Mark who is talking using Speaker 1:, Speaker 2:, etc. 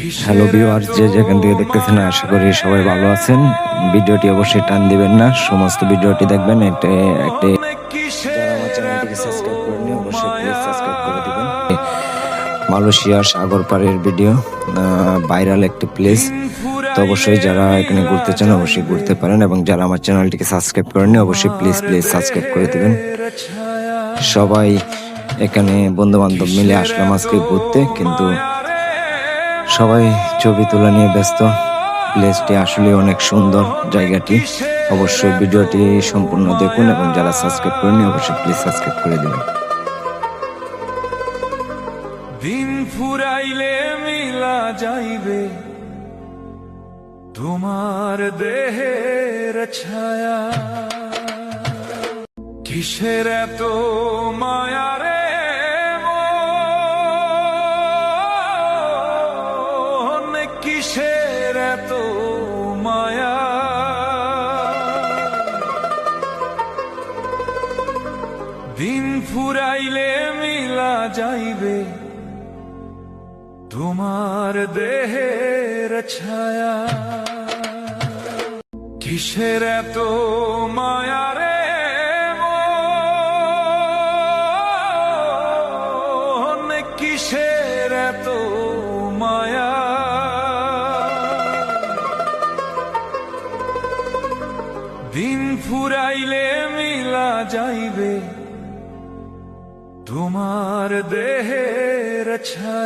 Speaker 1: Hello viewers, যে যেখান থেকে দেখতেছেন আশা করি সবাই ভালো আছেন। ভিডিওটি অবশ্যই টান দিবেন না, সমস্ত ভিডিওটি দেখবেন। যারা আমার চ্যানেলটিকে সাবস্ক্রাইব করেনি অবশ্যই প্লিজ সাবস্ক্রাইব করে দিবেন। মালয়েশিয়ার সাগর পাড়ের ভিডিও, ভাইরাল একটি প্লেস। তো অবশ্যই যারা এখানে ঘুরতে চান অবশ্যই ঘুরতে পারেন, এবং যারা আমার চ্যানেলটিকে সাবস্ক্রাইব করেনি অবশ্যই প্লিজ সাবস্ক্রাইব করে দিবেন। সবাই এখানে বন্ধু বান্ধব মিলে আসলাম আজকে ঘুরতে, কিন্তু সবাই ছবি তোলা নিয়ে ব্যস্ত। প্লেসটি আসলে অনেক সুন্দর জায়গাটি। অবশ্যই ভিডিওটি সম্পূর্ণ দেখুন, এবং যারা সাবস্ক্রাইব করেনি অবশ্যই প্লিজ সাবস্ক্রাইব করে দেবেন।
Speaker 2: দিন ফুরাইলে মিলা যাইবে তোমার দেহের ছায়া, কিসের এত মায়া রে মন, কিসের এত মায়া। দিন ফুরাইলে মিলা যাইবে তোমার দেহের ছায়া, কিসের এত মায়া রে মন, কিসের এত মায়া। দিন ফুরাইলে মিলা যাইবে তোমার দেহের ছায়া।